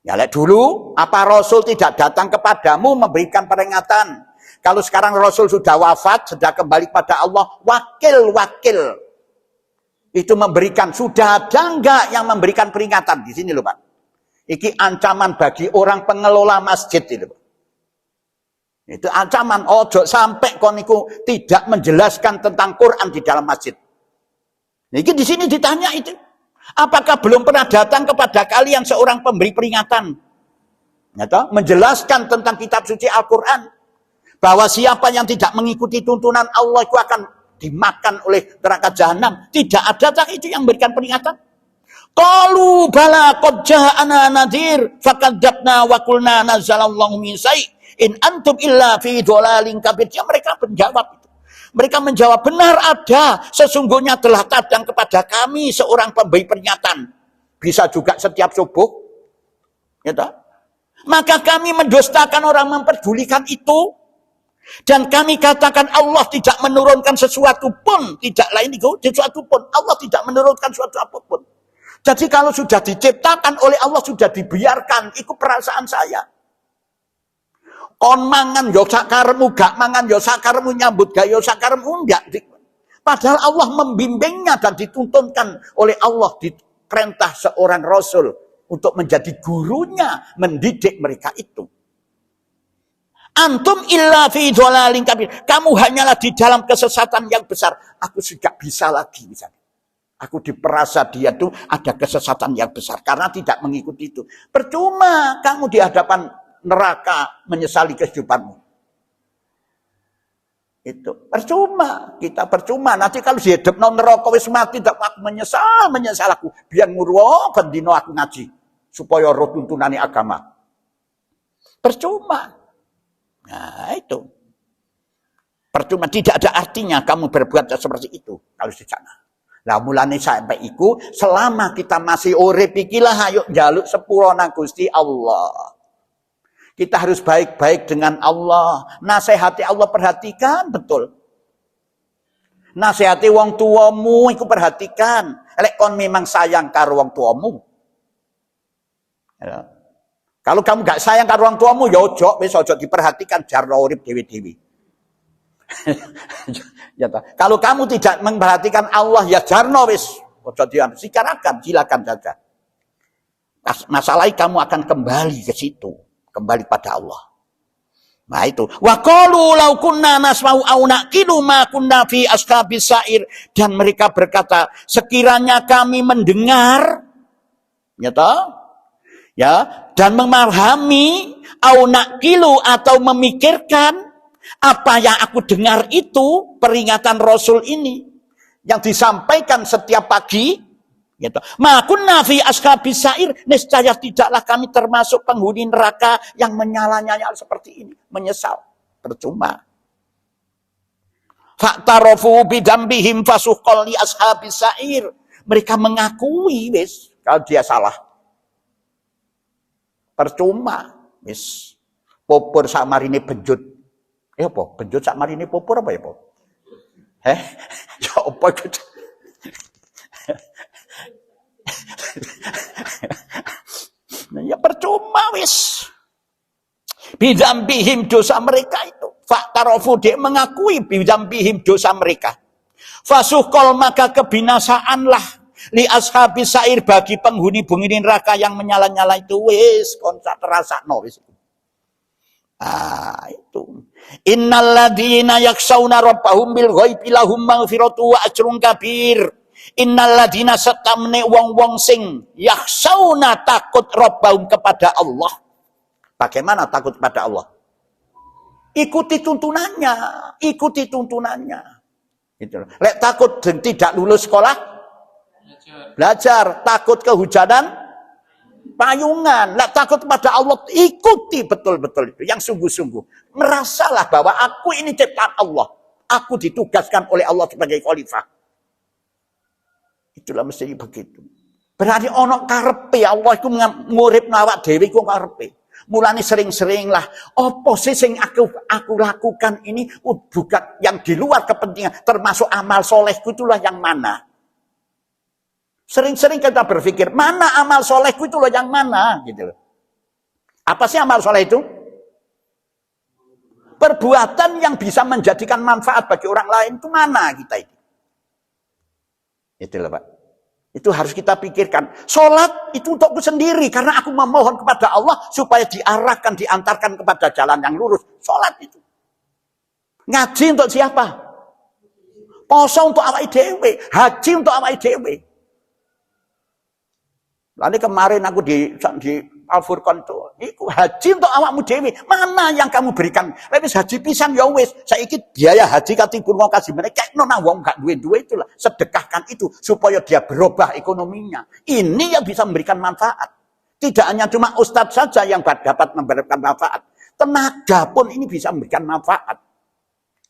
Ya lihat dulu, apa Rasul tidak datang kepadamu memberikan peringatan? Kalau sekarang Rasul sudah wafat, sudah kembali pada Allah, wakil itu memberikan. Sudah ada enggak yang memberikan peringatan? Di sini loh Pak. Iki ancaman bagi orang pengelola masjid ini Pak. Itu ancaman, ojo sampai koniku tidak menjelaskan tentang Quran di dalam masjid. Jadi di sini ditanya itu, apakah belum pernah datang kepada kalian seorang pemberi peringatan, menjelaskan tentang kitab suci Al-Quran, bahwa siapa yang tidak mengikuti tuntunan Allah itu akan dimakan oleh neraka jahanam. Tidak ada itu yang memberikan peringatan. Qalu bala qad ja'ana nadhir fakadzabna wa qulna nazzalallahu min syai'. In antum illa fi dhalalin kabir. Ya, mereka menjawab itu. Mereka menjawab, benar ada, sesungguhnya telah datang kepada kami seorang pemberi peringatan. Bisa juga setiap subuh. Ya tak? Maka kami mendustakan orang memperdulikan itu. Dan kami katakan Allah tidak menurunkan sesuatu pun, tidak lain itu, sesuatu pun. Allah tidak menurunkan sesuatu apapun. Jadi kalau sudah diciptakan oleh Allah, sudah dibiarkan, itu perasaan saya. Kon mangan yo sakaremu, gak mangan yo sakaremu, nyambut gak yo sakaremu, enggak. Padahal Allah membimbingnya dan dituntunkan oleh Allah, diperintah seorang Rasul untuk menjadi gurunya, mendidik mereka itu. Antum illa fi dhalalin kabir. Kamu hanyalah di dalam kesesatan yang besar. Aku sudah bisa lagi misalnya. Aku diperasa dia tuh ada kesesatan yang besar karena tidak mengikuti itu. Percuma kamu di hadapan neraka menyesali kehidupanmu. Itu percuma, kita percuma. Nanti kalau dihidupno neraka wis mati tak aku menyesal aku. Biar ngurwo bendino aku ngaji supaya roh tuntunane agama. Percuma. Nah, itu. Percuma, tidak ada artinya kamu berbuat seperti itu kalau di sana. Lah mulane sampai iku selama kita masih urip iki lah ayo njaluk sepuro nang Gusti Allah. Kita harus baik-baik dengan Allah. Nasihati Allah perhatikan betul. Nasihati wong tuamu iku perhatikan. Lek kon memang sayang karo wong tuamu. Ya. Kalau kamu gak sayang karo wong tuamu ya ojo wis ojo diperhatikan jarno urip dewi-dewi. Ya, kalau kamu tidak memperhatikan Allah ya jarno wis ojo sikarakan, silakan saja. Masalahnya kamu akan kembali ke situ, kembali pada Allah. Nah itu. Wa qalu law kunna nasma'u aw naqilu ma kunna fi ashabis sa'ir, dan mereka berkata, sekiranya kami mendengar ya toh? Ya, dan memahami au naqilu atau memikirkan apa yang aku dengar itu, peringatan Rasul ini yang disampaikan setiap pagi gitu. Ma kunna fi ashabis sa'ir, niscaya tidaklah kami termasuk penghuni neraka yang menyala-nyala seperti ini, menyesal, percuma. Fa'tarafu bidambihim fasuqal li ashabis sa'ir, mereka mengakui wis kalau dia salah. Percuma wis popor sak marine benjut. Apa? Benjut sak marine popor apa ya, Po? Ya apa iku? Nah, ya percuma wis. Bidambihim dosa mereka itu. Fa'tarafu, dia mengakui bidambihim dosa mereka. Fasuqal, maka kebinasaanlah li ashabis sa'ir, bagi penghuni-penghuni neraka yang menyala-nyala itu. Wis konsa terasakno wis. Itu. Innal ladzina yakhshawna rabbahum bil ghaibi lahum maghfiratu wa ajrun kabir. Innal ladzina satamne wong-wong sing yakhshawna takut rabbahum kepada Allah. Bagaimana takut kepada Allah? Ikuti tuntunannya, ikuti tuntunannya. Gitu. Lek takut tidak lulus sekolah, belajar. Takut kehujanan, payungan. Lek takut kepada Allah, ikuti betul-betul itu, yang sungguh-sungguh. Merasalah bahwa aku ini ciptaan Allah. Aku ditugaskan oleh Allah sebagai khalifah. Itulah mesti begitu. Berarti ono karepe Allah iku ngurip awak dhewe iku karepe. Mulane sering-sering lah, apa sih sing aku lakukan ini bukan yang di luar kepentingan, termasuk amal solehku itulah yang mana. Sering-sering kita berpikir, mana amal solehku itulah yang mana, gitu loh. Apa sih amal soleh itu? Perbuatan yang bisa menjadikan manfaat bagi orang lain itu mana kita ini? Itulah Pak. Itu harus kita pikirkan. Sholat itu untukku sendiri. Karena aku memohon kepada Allah supaya diarahkan, diantarkan kepada jalan yang lurus. Sholat itu. Ngaji untuk siapa? Poso untuk awake dhewe. Haji untuk awake dhewe. Lalu kemarin aku di Al-Furqan itu haji untuk awakmu dhewe. Mana yang kamu berikan? Wis haji pisan ya wis. Saiki biaya haji katipun wong kasih mereka nona wong gak duwe-duwe itulah. Sedekahkan itu supaya dia berubah ekonominya. Ini yang bisa memberikan manfaat. Tidak hanya cuma ustadz saja yang dapat memberikan manfaat. Tenaga pun ini bisa memberikan manfaat.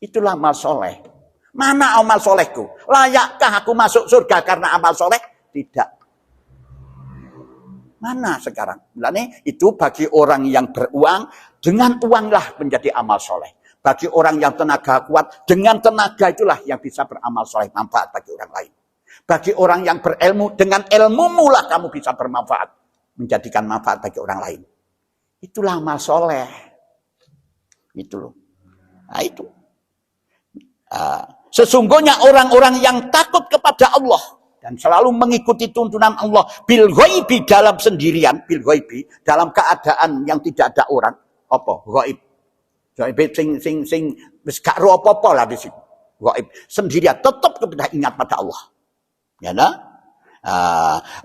Itulah amal soleh. Mana amal solehku? Layakkah aku masuk surga karena amal soleh? Tidak. Mana sekarang? Mulanya itu bagi orang yang beruang, dengan uanglah menjadi amal soleh. Bagi orang yang tenaga kuat, dengan tenaga itulah yang bisa beramal soleh, manfaat bagi orang lain. Bagi orang yang berilmu, dengan ilmumu lah kamu bisa bermanfaat, menjadikan manfaat bagi orang lain. Itulah amal soleh. Itu loh. Nah itu. Sesungguhnya orang-orang yang takut kepada Allah dan selalu mengikuti tuntunan Allah bil ghaibi, dalam sendirian, bil ghaibi dalam keadaan yang tidak ada orang, apa ghaib, sing wis gak ro apa-apa lah di situ, ghaib sendirian, tetap kepada ingat pada Allah, ya nah.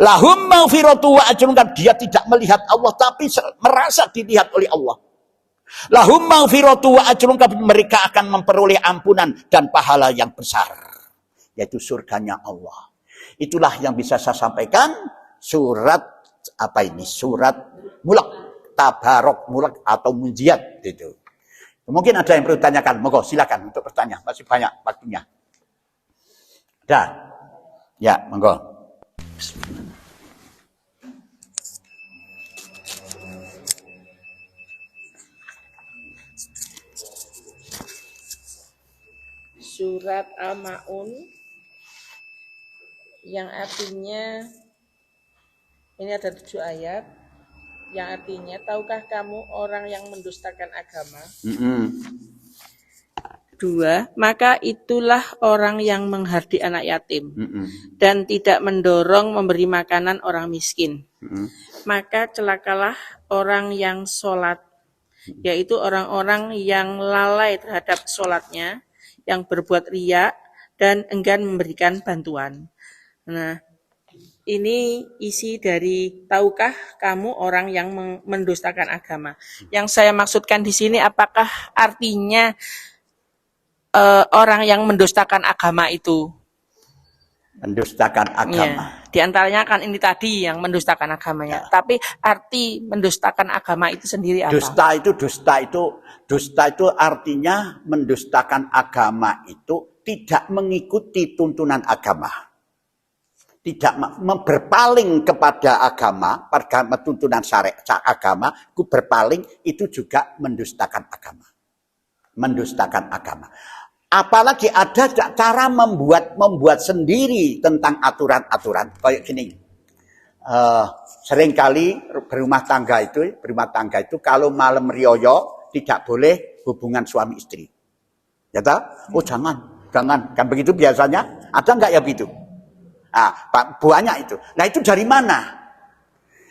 Lahum maghfiratu wa ajrun, dia tidak melihat Allah tapi merasa dilihat oleh Allah. Lahum maghfiratu wa ajrun, mereka akan memperoleh ampunan dan pahala yang besar, yaitu surganya Allah. Itulah yang bisa saya sampaikan. Surat apa ini? Surat Mulk, Tabarok Mulk atau Munjiat itu. Mungkin ada yang perlu ditanyakan. Monggo silakan untuk bertanya. Masih banyak waktunya. Ada? Ya, monggo. surat Al-Maun yang artinya ini ada 7 ayat yang artinya tahukah kamu orang yang mendustakan agama? 2, maka itulah orang yang menghardik anak yatim dan tidak mendorong memberi makanan orang miskin. Maka celakalah orang yang sholat, yaitu orang-orang yang lalai terhadap sholatnya, yang berbuat riya dan enggan memberikan bantuan. Nah, ini isi dari tahukah kamu orang yang mendustakan agama. Yang saya maksudkan di sini apakah artinya orang yang mendustakan agama itu? Mendustakan agama. Ya, di antaranya kan ini tadi yang mendustakan agamanya. Ya. Tapi arti mendustakan agama itu sendiri apa? Dusta itu artinya mendustakan agama itu tidak mengikuti tuntunan agama. Tidak berpaling kepada agama, tuntunan syariat agama, berpaling itu juga mendustakan agama. Mendustakan agama. Apalagi ada cara membuat sendiri tentang aturan-aturan kayak gini. Seringkali berumah tangga itu kalau malam rioyo tidak boleh hubungan suami istri. Ya tak? Oh jangan kan begitu biasanya. Ada enggak ya begitu? Banyak itu. Nah itu dari mana?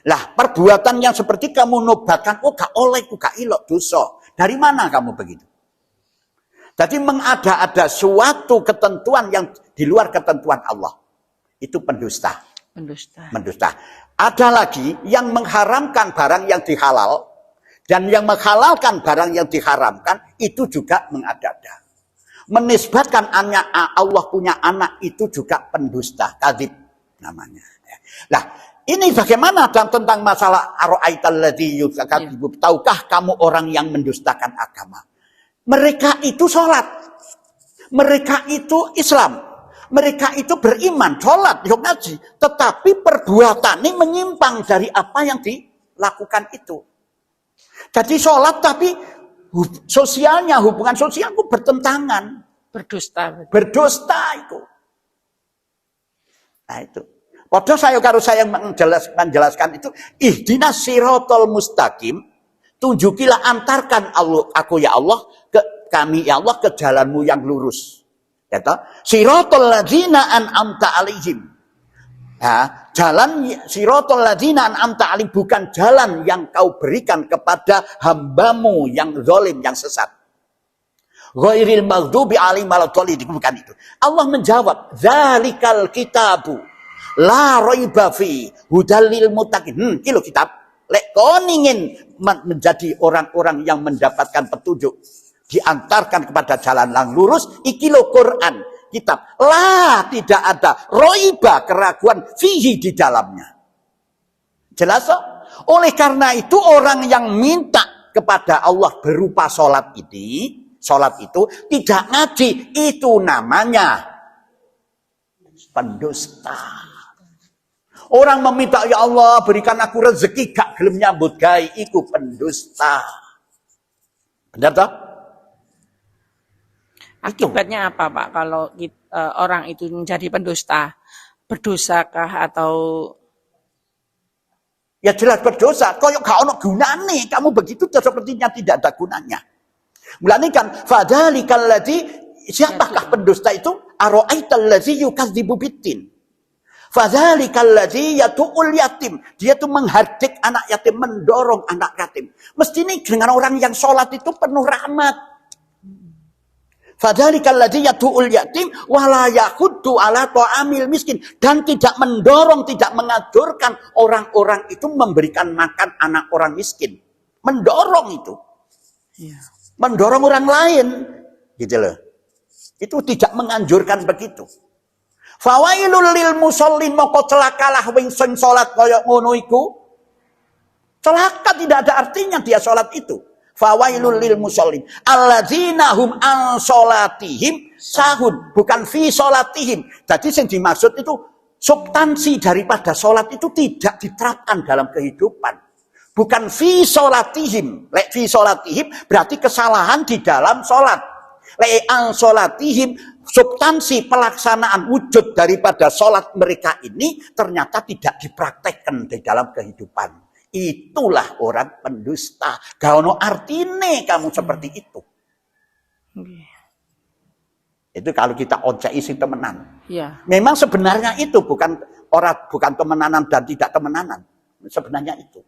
Lah perbuatan yang seperti kamu nobatkan, oh gak oleh, gak ilok dosa. Dari mana kamu begitu? Jadi mengada-ada suatu ketentuan yang di luar ketentuan Allah. Itu pendusta. Mendusta. Ada lagi yang mengharamkan barang yang dihalal. Dan yang menghalalkan barang yang diharamkan, itu juga mengada-ada. Menisbatkan Allah punya anak, itu juga pendusta. Kadzib namanya. Nah, ini bagaimana tentang masalah ara'aital ladzi yukadzibu. Tahukah kamu orang yang mendustakan agama? Mereka itu sholat, mereka itu Islam, mereka itu beriman, sholat, ngaji, tetapi perbuatan ini menyimpang dari apa yang dilakukan itu. Jadi sholat tapi sosialnya, hubungan sosialku bertentangan. Berdusta itu. Nah itu. Padahal saya menjelaskan itu, ihdinas siratal mustaqim, tunjukilah, antarkan aku ya Allah, kami ya Allah ke jalanmu yang lurus. Ya toh? Siratal ladzina an'amta alaihim. Ya, jalan siratal ladzina an'amta alaihim, bukan jalan yang kau berikan kepada hambamu yang zalim, yang sesat. Ghairil maghdubi alaihim waladdallin, bukan itu. Allah menjawab, zalikal kitabu la raiba fi hudal lil muttaqin. Kilo kitab lek kon ingin menjadi orang-orang yang mendapatkan petunjuk, diantarkan kepada jalan yang lurus, iki lo Quran, kitab. Lah, tidak ada roiba, keraguan, fihi di dalamnya. Jelas? Oleh karena itu orang yang minta kepada Allah berupa sholat itu tidak ngaji, itu namanya pendusta. Orang meminta, ya Allah berikan aku rezeki, gak gelem nyambut gawe, iku pendusta. Benar tak? Akibatnya apa Pak kalau orang itu menjadi pendusta? Berdosakah atau? Ya jelas berdosa. Koyok gak ono gunane, kamu begitu sepertinya tidak ada gunanya. Mulane kan fadzalikal ladzi, siapakah pendusta itu? Ara'aital ladzi yukadzibu biddin. Fadzalikal ladzi yatu'ul yatim. Dia tuh menghardik anak yatim, mendorong anak yatim. Mestinya dengan orang yang sholat itu penuh rahmat. Fadzalikal ladzi yatu'ul yatim wala yahuddu ala ta'amil miskin, dan tidak mendorong, tidak menganjurkan orang-orang itu memberikan makan anak orang miskin. Mendorong itu. Ya. Mendorong orang lain, gitu loh. Itu tidak menganjurkan begitu. Fawailul lil musallin, moko celakalah wing sing salat kaya ngono iku. Celaka tidak ada artinya dia salat itu. Fawailul lil musallin alladzina hum an salatihim sahun, bukan fi salatihim. Jadi yang dimaksud itu substansi daripada salat itu tidak diterapkan dalam kehidupan. Bukan fi salatihim. Lek fi salatihim berarti kesalahan di dalam salat. Lek an salatihim substansi pelaksanaan wujud daripada sholat mereka ini ternyata tidak dipraktekkan di dalam kehidupan. Itulah orang pendusta. Gak ono artine kamu seperti itu. Itu kalau kita oncai sing temenan. Ya. Memang sebenarnya itu bukan temenanan dan tidak temenanan. Sebenarnya itu.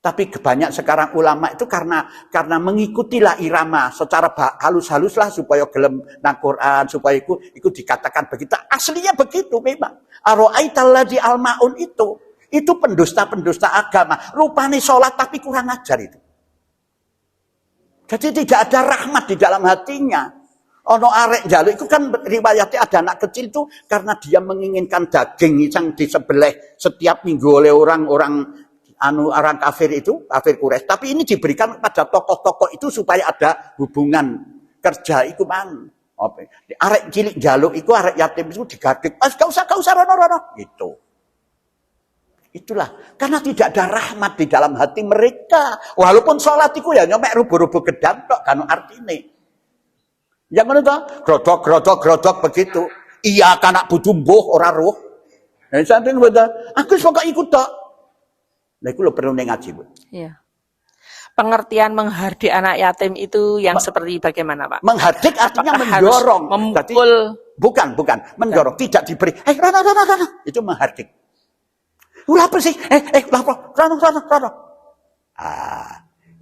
Tapi banyak sekarang ulama itu karena mengikutilah irama secara halus-halus lah supaya gelem nang Quran, supaya itu dikatakan begitu. Aslinya begitu memang. Aro'aitalladzi almaun itu pendusta-pendusta agama. Rupane sholat tapi kurang ajar itu. Jadi tidak ada rahmat di dalam hatinya. Ono arek jaluk itu kan riwayatnya ada anak kecil itu karena dia menginginkan daging yang disembelih setiap minggu oleh orang kafir itu, kafir Quraisy. Tapi ini diberikan pada tokoh-tokoh itu supaya ada hubungan kerja itu mang. Arek cilik jaluk itu, arek yatim itu digadik. Gak usah rono-rono. Gitu. Itulah. Karena tidak ada rahmat di dalam hati mereka. Walaupun sholat itu ya nyomek rubuh-rubuh gedang tok kan artine. Yang mana tuh? Grodok begitu. Iya kanak butuh mbuh ora roh. Nah, sampeyan betul. Aku suka ikut tok. Lah iku lho perlu ngaji, Bu. Iya. Pengertian menghardik anak yatim itu yang seperti bagaimana, Pak? Menghardik artinya Apakah mendorong. harus memukul? Bukan, mendorong, tidak diberi. Rana. Itu menghardik. Ulah apa sih? Rana.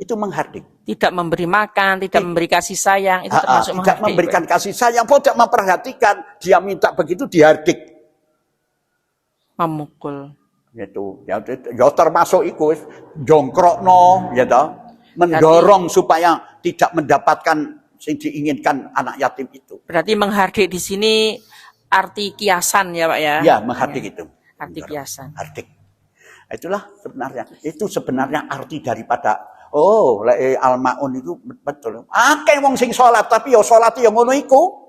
Itu menghardik. Tidak memberi makan, tidak memberi kasih sayang, itu termasuk tidak menghardik. memberikan kasih sayang, tidak memperhatikan. Dia minta begitu, dihardik. Memukul. Gitu. Ya termasuk itu jongkrokno, ya toh. Mendorong supaya tidak mendapatkan yang diinginkan anak yatim itu. Berarti menghardik di sini arti kiasan ya, Pak ya? Ya, menghardik itu. Arti kiasan. Hardik. Itulah sebenarnya. Itu sebenarnya arti daripada al-maun itu betul. Akeh wong sing salat tapi ya salat ya ngono iku.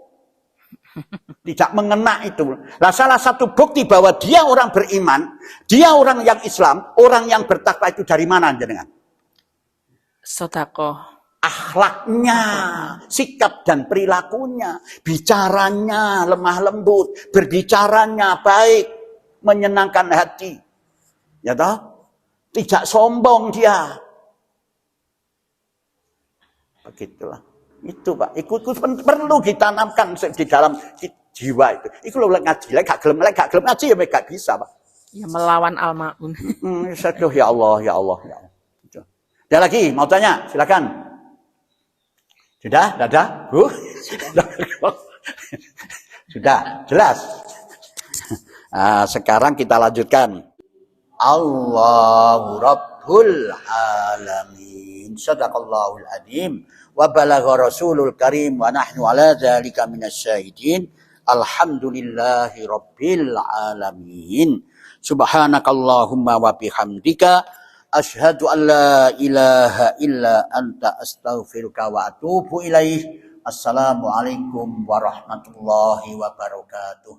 Tidak mengena itu. Lah salah satu bukti bahwa dia orang beriman, dia orang yang Islam, orang yang bertakwa itu dari mana jenengan? Sedekah. Akhlaknya, sikap dan perilakunya, bicaranya lemah lembut, berbicaranya baik, menyenangkan hati. Ya toh? Tidak sombong dia. Begitulah. Itu Pak, itu perlu ditanamkan di dalam jiwa itu. Itu lo ngaji, gak gelem ngaji ya gak bisa Pak. Ya melawan al-maun. Ya Allah. Ada lagi mau tanya, silakan. Sudah, dadah, Bu. Sudah, jelas. Nah, sekarang kita lanjutkan. Allahu Rabbul Alamin. Sadaqallahul Azim. Wa balagha Rasulul Karim wa nahnu ala dzalika minasyahidin. Alhamdulillahi Rabbil Alamin. Subhanakallahumma wa bihamdika asyhadu an la ilaha illa anta astaghfiruka wa atubu ilaih. Assalamualaikum warahmatullahi wabarakatuh.